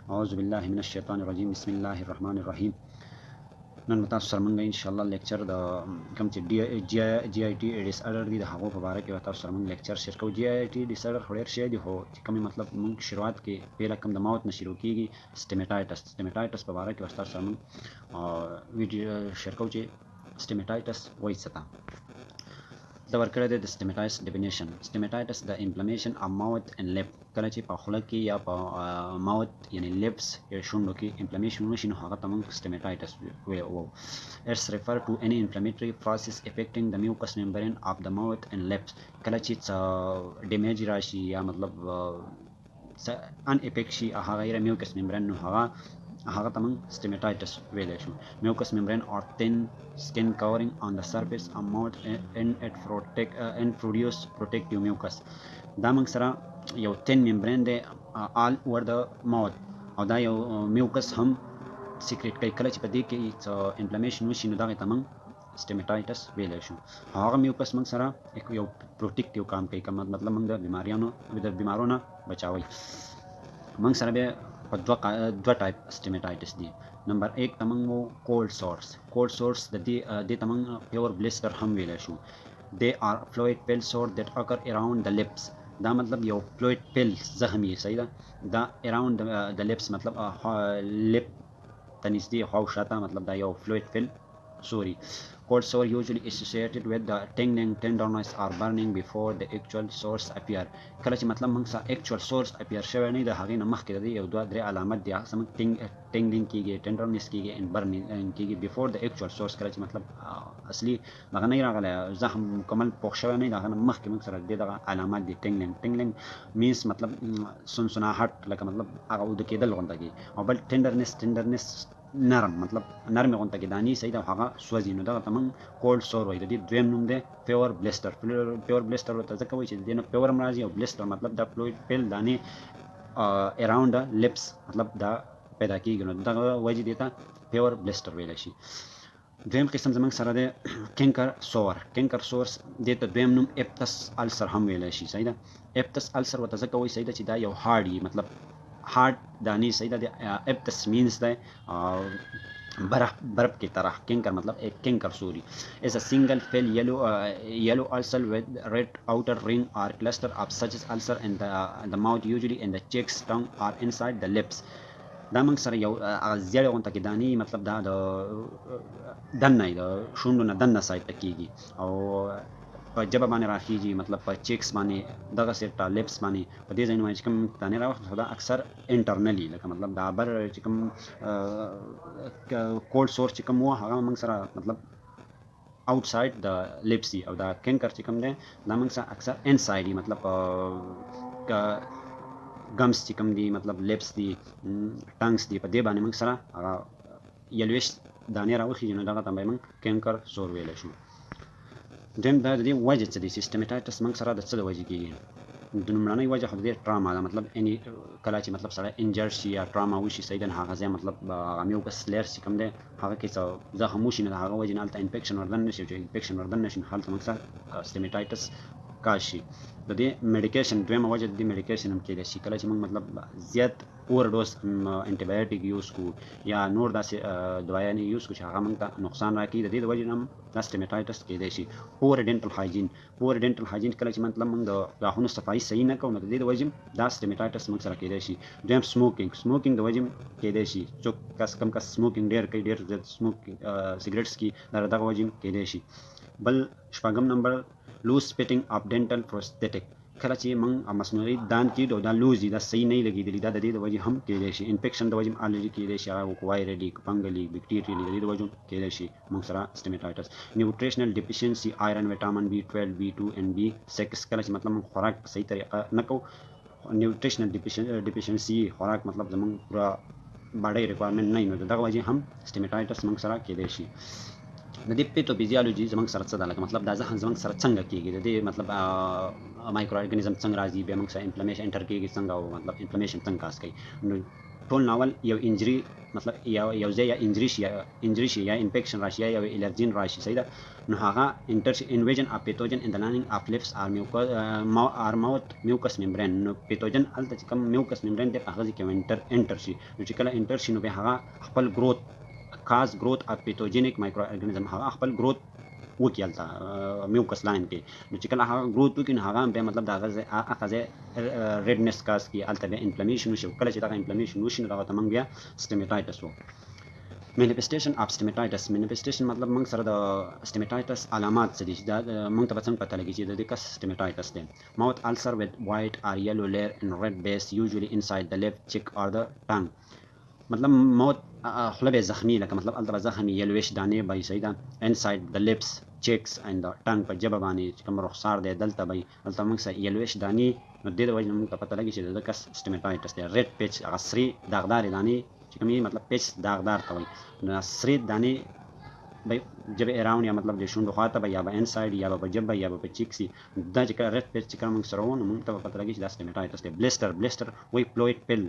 اعوذ بالله من الشیطان الرجیم بسم الله الرحمن الرحیم. نن تاسو سره مونږ ان شاء الله لیکچر د کوم چې جی آی ټي ډیس آرډر دی د هغه په اړه کې تاسو سره مونږ لیکچر شیر کوو. جی آی ټي ډیس آرډر خو ډیر شی دی، خو چې کوم مطلب مونږ شروعات کې پیله کوم د ماوت نه شروع کیږي سټمیټایټس په اړه کې تاسو سره مونږ ویډیو شیر کوو چې سټمیټایټس وایي څه ته. دا ورکړی دی د سټمیټایټس ډیفینیشن. سټمیټایټس د انفلمیشن اف ماوت اینڈ لپ، کله چې په خوله کې یا په ماوت یعنی لپس یا شونډو کې انفلمیشن وشي نو هغه ته موږ سټمیټایټس وایو. اټس ریفر ټو اني انفلمیټری پروسس افیکټینګ د میوکس ممبرین اف د ماوت اینڈ لپس. کله چې څه ډیمیج راشي یا مطلب څه ان افیکټ شي هغه غیر میوکس ممبرین نو هغه ته موږ سټمیټایټس ویلی شو. میوکس ممبرین اور thin skin covering on the surface of mouth and it produce protective mucus. دا موږ سره یو thin membrane دی all over the mouth او دا یو میوکس هم سیکریټ کوي. کله چې په دې کې انفلمیشن وشي نو دغه ته موږ سټمیټایټس ویلی شو. هغه میوکس موږ سره یو پروټیکټیو کام کوي، مطلب موږ د بیمارو نه بچاوي. موږ سره بیا په دوه ټایپ سټمیټایټس دي. نمبر 1 ته موږ وو کولډ سورس د دې ته موږ پیور بلیسټر هم ویلی شو. دے آر فلوئڈ پیل سور دیٹ اکر اراؤنڈ د لپس. دا مطلب یو فلوئڈ پیل زخم یې صحیح ده، دا اراؤنڈ د لپس مطلب لپ ته نږدې خواوشاته، مطلب دا یو فلوئڈ پیل سوري. Cold sore usually associated with the tingling, tenderness or burning before the actual source appear. کله چې مطلب موږ سره actual source appear شوی نه د هغې نه مخکې د دې یو دوه درې علامت دي، هغه موږ tingling کېږي، tenderness کېږي and burning کېږي before the actual source. کله چې مطلب اصلي دغه نه راغلی زخم مکمل پوښ شوی نه د هغه نه مخکې موږ سره د دغه علامات دي. tingling means مطلب سنسناهټ، لکه مطلب هغه اوده کېدل غونډه کې، او بل tenderness نرم، مطلب نرمې غونته کې دانې صحیح ده هغه سوځي، نو دغه ته موږ کولډ سور وایي. د دې دویم نوم دی پیور بلیسټر. پیور بلیسټر ورته ځکه وایي چې د دې نه پیور هم راځي او بلیسټر مطلب دا فلوئډ پیل دانې اراؤنډ لپس مطلب دا پیدا کېږي، نو دغه وجې دې ته پیور بلیسټر ویلی شي. دویم قسم زموږ سره دی کینکر سورس، دې ته دویم نوم اپتس السر هم ویلی شي صحیح ده. اپتس السر ورته ځکه وایي صحیح ده چې دا یو هارډ وي، مطلب هارد دانې صحیح ده. اپتس مینس دی برف کی طرح. کینکر مطلب ایک کینکر سوری is a single fill yellow ulcer with red outer ring or cluster of such ulcer in the mouth, usually in the cheeks, tongue or inside the lips. دا موږ سره یو زیړې غونته کې دانې، مطلب دا د دننه د شونډو نه دننه سایډ ته کېږي او په ژبه باندې راخیږي، مطلب په چیکس باندې دغسې په لپس باندې په دې ځایونو باندې چې کوم دانې راوخت دا اکثر انټرنلي، لکه مطلب دا بر چې کوم کولډ سورس چې کوم و هغه موږ سره مطلب آوټ سایډ د لپس دي، او دا کینکر چې کوم دی دا موږ سره اکثر ان سایډ دي، مطلب گمس چې کوم دي مطلب لپس دي ټنګس دي، په دې باندې موږ سره هغه یلویش دانې راوخیږي، نو دغه ته به موږ کینکر سور ویلی شو. دویم دا د دې وجه څه دی چې سټمیټایټس موږ سره د څه د وجې کېږي. د لومړنۍ وجه خو د دې ټراما ده، مطلب کله چې مطلب سړی انجر شي یا ټراما وشي صحیح ده، هغه ځای مطلب هغه میوکس لیئرس چې کوم دی هغه کې څه زخم وشي نو د هغه وجې نه هلته انفیکشن وردن نه شي، چې انفیکشن وردن نه شي نو هلته موږ سره سټمیټایټس کاز شي. د دې میډیکیشن دویمه وجه د دې میډیکیشن هم کېدای شي کله چې موږ مطلب زیات اوور ډوز انټي بایوټیک یوز کړو یا نور داسې دوايانې یوز کړو چې هغه موږ ته نقصان راکړي، د دې د وجې نه هم دا سټمیټایټس کېدای شي. پور ډینټل هایجین کله چې مطلب موږ د غاښونو صفایي صحیح نه کوو نو د دې د وجې دا سټمیټایټس موږ سره کېدای شي. دویم سموکینګ د وجې کېدای شي، څوک کم کس سموکینګ ډېر کوي، ډېر زیات سګریټس کوي، دا دغه وجې کېدای شي. بل شپږم نمبر لوز سپیټینګ اف ډینټل پروستیټک، کله چې موږ مصنوعي دان کیږو دا لوز دي، دا صحیح نه لګېدلي، دا د دې د وجې هم کېدای شي. انفیکشن د وجې هم الرجي کېدای شي، هغه وایرلي فنګلي بیکټیریلي د دې د وجې کېدای شي موږ سره سټمیټایټس. نیوټریشنل ډیفیشنسي آیرن ویټامین B12 B2 and B6، کله چې مطلب موږ خوراک په صحیح طریقه نه کوو، نیوټریشنل ډیفیشنسي خوراک مطلب زموږ پوره باډۍ ریکوایرمنټ نه وي نو دغه وجې هم سټمیټایټس موږ سره کېدای شي. د دې پیتوفیزیالوجي زموږ سره څه ده، لکه مطلب دا زخم زموږ سره څنګه کېږي، د دې مطلب مایکرو ارګانیزم څنګه راځي، بیا موږ سره انفلمیشن انټر کېږي څنګه، او مطلب انفلمیشن څنګه کاز کوي. نو ټول ناول یو انجری مطلب یو ځای یا انجری شي یا انفیکشن راشي یا یو الرجین راشي صحیح ده نو هغه انویژن اف پیتوجن ان د لایننګ اف لیپس ار ماوث میوکس ممبرین نو پیتوجن الته چې کوم میوکس ممبرین دی هغه ځکه انټر شي نو چې کله انټر شي نو به هغه خپل گروث اف پیتوجینیک مایکرو ارګانیزم هغه خپل گروث وکړي هلته میوکس لاین کې نو چې کله هغه گروث وکړي نو هغه بیا مطلب د هغه ځای ریډنس کاز کړي هلته بیا انفلمیشن وشي کله چې دغه انفلمیشن وشي نو دغه ته موږ بیا سټمیټایټس وو مینیفیسټیشن اف سټمیټایټس مینیفیسټیشن مطلب موږ سره د سټمیټایټس علامات څه دي دا موږ ته به څنګه پته لګي چې د دې کس سټمیټایټس دی ماوث ulcer with white or yellow layer and red base usually inside the left cheek or the tongue مطلب موت خوله به زخمی لکه مطلب الته به زخمی یلویش دانې به صحیح ده انساید د لیپس چیکس اند د ټنګ په ژبه باندې چې کوم رخسار دی دلته به دلته موږ سره یلویش دانې نو د دې د وجې نه موږ ته پته لګي چې د کس سټمیټایټس دی ریډ پیچ هغه سرې داغدارې دانې چې کوم مطلب پیچ داغدار ته وایي نو سرې دانې به جبه اراوند یا مطلب د شونډو خواته به یا به انساید یا به په جبه یا به په چیکسي دا چې کله ریډ پیچ چې کوم موږ سره وو نو موږ ته پته لګي چې دا سټمیټایټس دی بلیسټر وایي پلوید پیل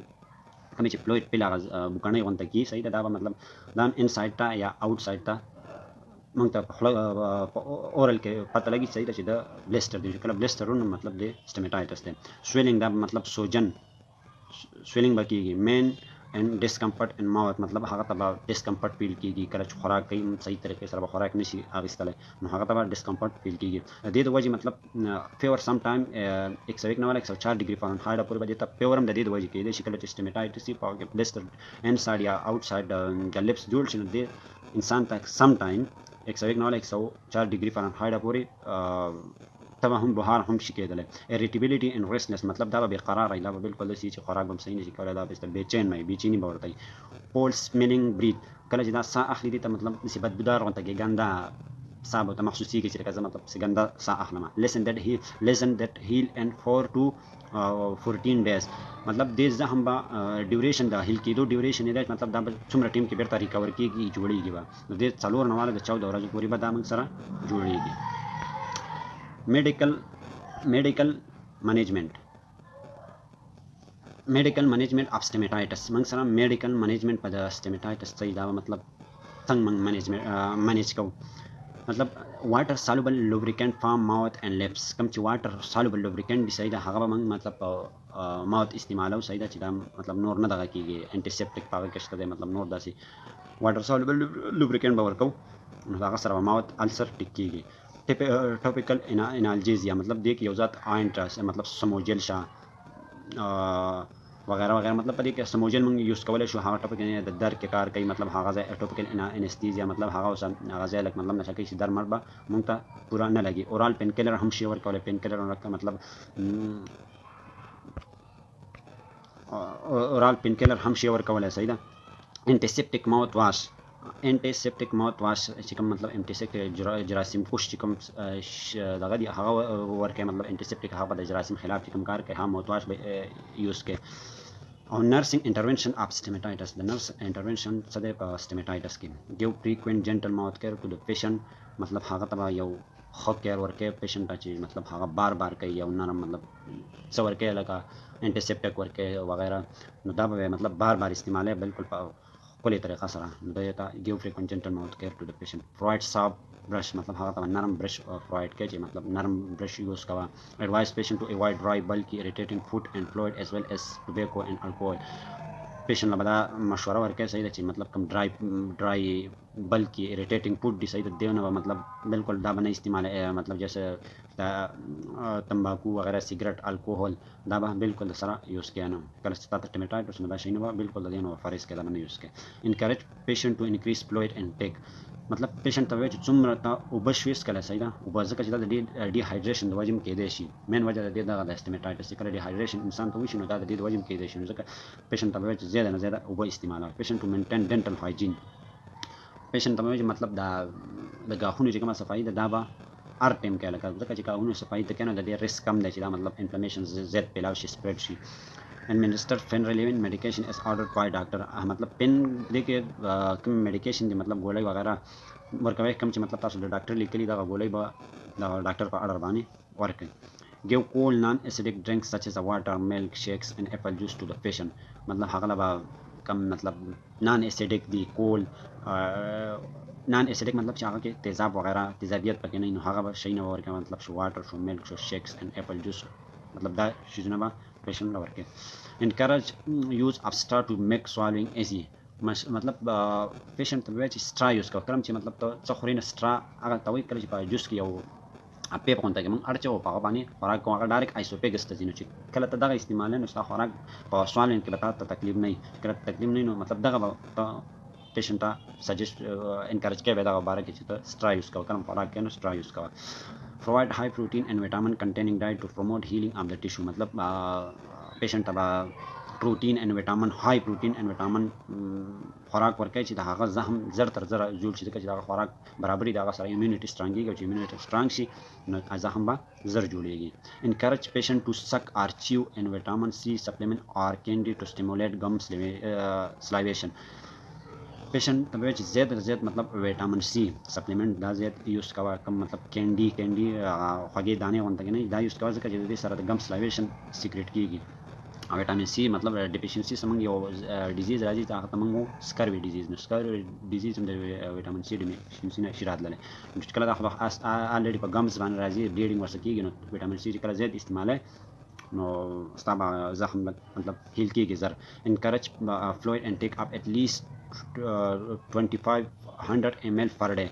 کوم چې پلوید پیل هغه بوکڼۍ غونته کي صحیح ده دا به مطلب دا انساید ته یا آوټ ساید ته موږ ته په اورل کې پته لګي صحیح ده چې د بلیسټر دی کله بلیسټر ونه مطلب د سټمیټایټس دی سویلینګ دا مطلب سوجن سویلینګ به کېږي مین and discomfort in mouth مطلب هغه ته به ډسکمفرټ فیل کېږي کله چې خوراک کوي صحیح طریقې سره به خوراک نشي اخیستلی نو هغه ته به ډسکمفرټ فیل کېږي د دې د وجې مطلب فیور سم ټایم 104 ډیګري فارنهایټ پورې به دې ته فیور هم د دې د وجې کېدی شي کله چې سټمیټایټس وي په هغه کې بلیسټر انساید یا آوټ ساید د لپس جوړ شي نو دې انسان ته سم ټایم 104 ډیګري فارنهایټ پورې تبه هم بهار هم شي کېدلی اریټیبیلیټي ان ریسټنس مطلب دا به بېقراره وي دا به بالکل داسې چې خوراک به هم صحیح نشي کولی دا به بېچیني به ورته وي پول سمیلینګ برید کله چې دا ساه اخلي دې ته مطلب داسې بدبودار غونته کې ګنده ساه به ورته محسوسېږي چې لکه زه مطلب داسې ګنده ساه اخلم لیسن دیټ هیل ان 4 to 14 days مطلب دې زخم به ډیوریشن د هیل کېدو ډیوریشن یې دی مطلب دا به څومره ټیم کې بېرته ریکور کېږي جوړېږي به نو دې 4 نه والا د 14 ورځو پورې به دا موږ سره جوړېږي medical management of stomatitis موږ سره medical management په د stomatitis څه دا مطلب څنګه موږ manage کوو مطلب واټر soluble lubricant for mouth and lips کوم چې واټر soluble lubricant دی صحیح ده هغه به موږ مطلب ماوث استعمالو صحیح ده چې دا مطلب نور نه دغه کېږي انټیسیپټک په هغه کې شته دی مطلب نور داسې واټر soluble lubricant به ورکوو نو هغه سره به ماوث السر ټیک کېږي ټاپیکل انالجیزیا مطلب دې کې یو ذات آینټ مطلب سموجل شا وغیرہ وغیرہ مطلب په دې کې سموجل موږ یوز کولی شو هغه ټاپیکل د درد کې کار کوي مطلب هغه ځای ټاپیکل انستیزیا مطلب هغه ځای لکه مطلب نشه کوي چې در مرد به موږ ته پوره نه لګي اورال پین کلر هم شي ورکولی پین کلر مطلب اورال پین کلر هم شي ورکولی صحیح ده انټیسیپټک ماوث واش چې کوم مطلب انټیسیپټک جراثیم کش چې کوم دغه دی هغه ورکوي مطلب انټیسیپټک هغه د جراثیم خلاف چې کوم کار کوي هغه ماوث واش به یوز کوي او نرسنګ انټرونشن اف سټمیټایټس د نرس انټرونشن څه دی په سټمیټایټس کې ګیو فریکوینټ جنټل ماوث کیر ټو د پیشنټ مطلب هغه ته یو ښه کیر ورکوي پیشنټ ته چې مطلب هغه بار کوي یو نرم مطلب څه ورکوي لکه انټیسیپټک ورکوي وغیرہ نو دا به مطلب بار استعمالوي بالکل په ښکلې طریقه سره نو دا ته ګیو فریکوینټ جنټل ماوث کیر ټو د پیشنټ پرووایډ سافټ برش مطلب هغه ته نرم برش پرووایډ کوي چې مطلب نرم برش یوز کوه ایڈوایز پیشنٹ ټو ایوایډ ډرای بلکی اریټیټینګ فوډ اینڈ فلوئډ ایز ویل ایز ټوبیکو اینڈ الکوهول پیشنٹ له به دا مشوره ورکوي صحیح ده چې مطلب کوم ډرای بلکی اریټیټینګ فوډ دی صحیح ده دې نه به مطلب بالکل دا به نه استعمالوي مطلب جیسے تمباکو وغیرہ سګرټ الکوهول دا به بالکل د سره یوز کوي نه کله چې تاسو ټمیټایټس نو دا شی نه به بالکل د دې نه فارس کې دا نه یوز کوي انکریج پیشنٹ ټو انکریز فلوئډ انټیک مطلب پیشنٹ ته وایي چې څومره ته اوبه شویس کله صحیح ده اوبه ځکه چې دا د ډیهایډریشن د وجې هم کېدی شي مین وجه د دې دغه د سټمیټایټس چې کله ډیهایډریشن انسان ته وشي نو دا د دې د وجې هم کېدی شي نو ځکه پیشنٹ ته وایي چې زیاده نه زیاده اوبه استعمالوي پیشنٹ ټو مینټین ډینټل هایجین پیشنٹ ته وایي چې مطلب دا د غاښونو چې کومه صفایي ده دا به هر ټایم کوي لکه ځکه چې غاښونو صفایي ته کوي نو د دې ریسک کم دی چې دا مطلب انفلمیشن زیات پیلاو شي سپریډ شي administer pain relieving medication as ordered by doctor مطلب پین دې کې کوم میډیکیشن دی مطلب ګولۍ وغیرہ ورکوي کوم چې مطلب تاسو د ډاکټر لیکلي دغه ګولۍ به د ډاکټر په اډر باندې ورکوي give cool non acidic drinks such as water milk shakes and apple juice to the patient مطلب هغه به کم مطلب نان ایسیډک دی کول نان ایسیډک مطلب چې هغه کې تیزاب وغیرہ تیزابیت پکې نه نو هغه به شي نه ورکړي مطلب شو واټر شو ملک شو شیکس اینڈ اپل جوس مطلب دا شیزونه به پیشنټ له ورکړي انکریج یوز اف سټار ټو میک سوالوینګ ایزی مطلب پیشنټ ته وایي چې سټرا یوز کوه کله چې مطلب ته څه خوري نه سټرا هغه ته وایي کله چې په جوس کې یو اپې په غونډه کې موږ اړچو په هغه باندې خوراک کوو هغه ډایرکټ آیسوپیګس ته ځي نو چې کله ته دغه استعمال نو ستا خوراک په سوالوینګ کې به ته تکلیف نه وي کله تکلیف نه وي نو مطلب دغه به ته پیشنټ ته سجیسټ انکریج کوي دغه باره کې چې ته سټرا یوز کوه کله خوراک کې نو سټرا یوز کوه provide high protein and vitamin containing diet to promote healing of the tissue مطلب پیشنټ ته پروټین اینڈ وټامن های پروټین اینڈ وټامن خوراک ورکړي چې د هغه زخم زر تر زر جوړ شي چې دا خوراک برابرۍ د هغه سره امیونټي سترانګ کیږي چې امیونټي سترانګ شي نو زخم به زر جوړیږي انکریج پیشنٹ ټو سک اور چیو ان وټامن سی سپلیمنٹ اور کینډي ټو سټیمولیټ گم سلایویشن پیشنٹ ته وایي چې زیات تر زیات مطلب وټامن سی سپلیمنٹ دا زیات یوز کوه کم مطلب کینډي خوږې دانې غونډه کې نه دا یوز کوه ځکه چې د دې سره د گم سلایویشن سیکریټ کیږي وټامین سی مطلب ډیفیشنسي سمنګ یو ډیزیز راځي چې هغه ته موږ سکروي ډیزیز نو سکروي ډیزیز هم د وټامین سی ډیفیشنسي نه شي راتللی نو چې کله دا الریډي په ګمز باندې راځي بلیډینګ ورسره کېږي نو وټامین سی چې کله زیات استعمالوي نو ستا به زخم مطلب هیل کېږي زر انکریج فلوئډ انټیک اپ ایٹ لیسٹ 2500 ml پر ډے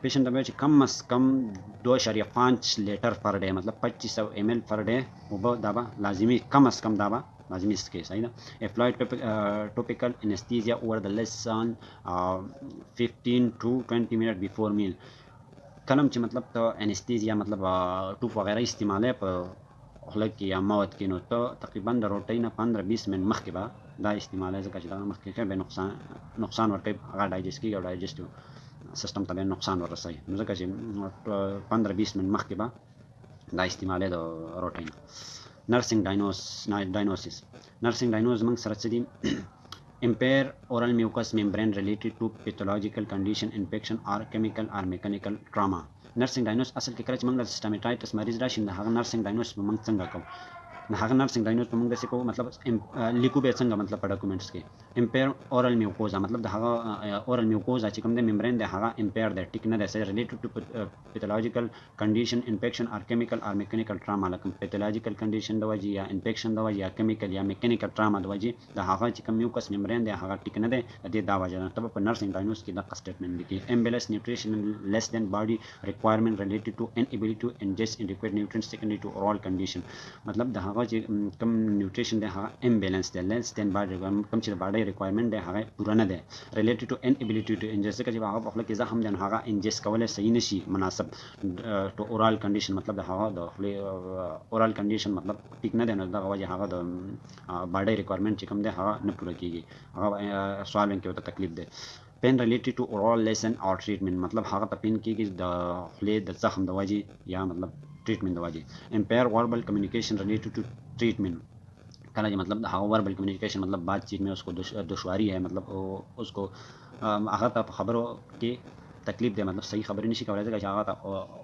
پیشنٹ ته چې کم از کم 2.5 لیټر پر ډے مطلب 2500 ml پر ډے اوبه دا به لازمي کم از کم دا به لازمي څکې صحیح ده اپلایډ ټوپیکل انستیزیا اوور د لیسن 15 to 20 minutes before meal کلم چې مطلب ته انستیزیا مطلب ټوپ وغیرہ استعماله په خوله کې یا موت کې نو ته تقریبا د روټۍ نه 15-20 منټ مخکې به دا استعماله ځکه چې دا مخکې کې به نقصان ورکوي هغه ډایجست کېږي او ډایجسټیو سیستم ته به نقصان ورسوي نو ځکه چې 15-20 منټ مخکې به دا استعماله د روټۍ نه نرسنګ ډاینوسس نرسنګ ډاینوز موږ سره څه دي impair oral mucous membrane related to pathological condition infection or chemical or mechanical trauma نرسنګ ډاینوس اصل کې کله چې موږ د سټامیټایټس مریض راشي د هغه نرسنګ ډاینوس به موږ څنګه کوو د هغه نرسنګ ډاینوس به موږ داسې کوو مطلب لیکو به څنګه مطلب په ډاکومنټس کې امپیر اورال میوکوزا مطلب د هغه اورال میوکوزا چې کوم د ممبرین دی هغه امپیر دی ټیک نه دی سره ریلیټډ ټو پیتھولوژیکل کنډیشن انفیکشن اور کیمیکل اور میکانیکل ټراما لکه پیتھولوژیکل کنډیشن د وجې یا انفیکشن د وجې یا کیمیکل یا میکانیکل ټراما د وجې د هغه چې کوم میوکس ممبرین دی هغه ټیک نه دی د دې دا وجه نه ته په نرسنګ ډاینوس کې د سټیټمنټ لیکي امبیلنس نیوټریشن لیس دین باډي ریکوایرمنٹ ریلیټډ ټو inability to ingest inadequate nutrients secondary to oral condition مطلب د هغه چې کم نیوټریشن دی هغه امبیلنس دی لیس دین باډي کم چې د باډي ریکوایرمنٹ دی هغه پوره نه دی ریلیټډ ټو inability to ingest ځکه چې هغه په خپل کې زخم دی هغه انجست کولای صحیح نشي مناسب ټو اورال کنډیشن مطلب د هغه د خپل اورال کنډیشن مطلب ټیک نه دی نو دغه وجه هغه د باډي ریکوایرمنٹ چې کم دی هغه نه پوره کیږي هغه سوال کې ورته تکلیف دی پین ریلیټډ ټو اورال لیسن اور ټریټمنټ مطلب هغه ته پین کېږي د خولې د زخم د وجې یا مطلب ټریټمنټ د وجې امپیر وربل کمیونیکیشن ریلیټډ ټو ټریټمنٹ کله چې مطلب د هغه وربل کمیونیکیشن مطلب بات چیت میں اس کو دشواری ہے مطلب اس کو هغه ته په خبرو کې تکلیف دی مطلب صحیح خبرې نشي کولای ځکه چې هغه ته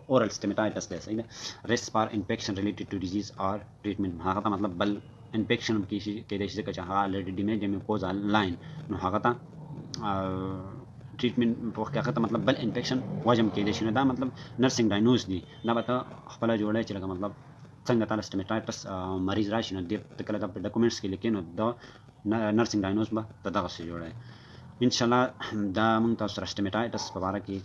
اورال سټیمیټایټس دی صحیح ده ریسک فار انفیکشن ریلیټډ ټو ډیزیز اور ټریټمنٹ هغه ته مطلب بل انفیکشن هم کېدای شي ځکه چې هغه الریډي ډیمیج د میوکوزا لاین نو هغه ته ټریټمنټ په وخت کې هغه ته مطلب بل انفیکشن وجم کېدای شي نو دا مطلب نرسنګ ډاینوز دی دا به ته خپله جوړی چې لکه مطلب څنګه تعالی سټیمیټایټس مریض راشي نو دې ته کله دا په ډاکومنټس کې لیکي نو دا نرسنګ ډاینوز به ته دغسې جوړی انشاءالله دا موږ تاسو سره سټیمیټایټس په باره کې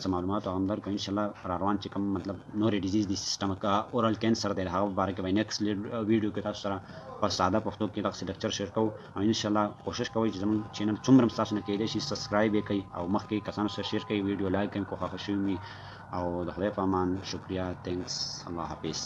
څه معلومات هم درکړو انشاءالله را روان چې کوم مطلب نورې ډیزیز دي سیسټمک اورال کینسر دی د هغه په باره کې به نیکسټ ویډیو کې تاسو سره په ساده پښتو کې دغسې لیکچر شیر کوو او انشاءالله کوشش کوئ چې زموږ چینل څومره هم ستاسو نه کېدای شي سبسکرایب یې کوئ او مخکې کسانو سره شیر کوئ ویډیو لایک کوئ که خوښه شوي وي او د خدای په امان شکریه تینکس الله حافظ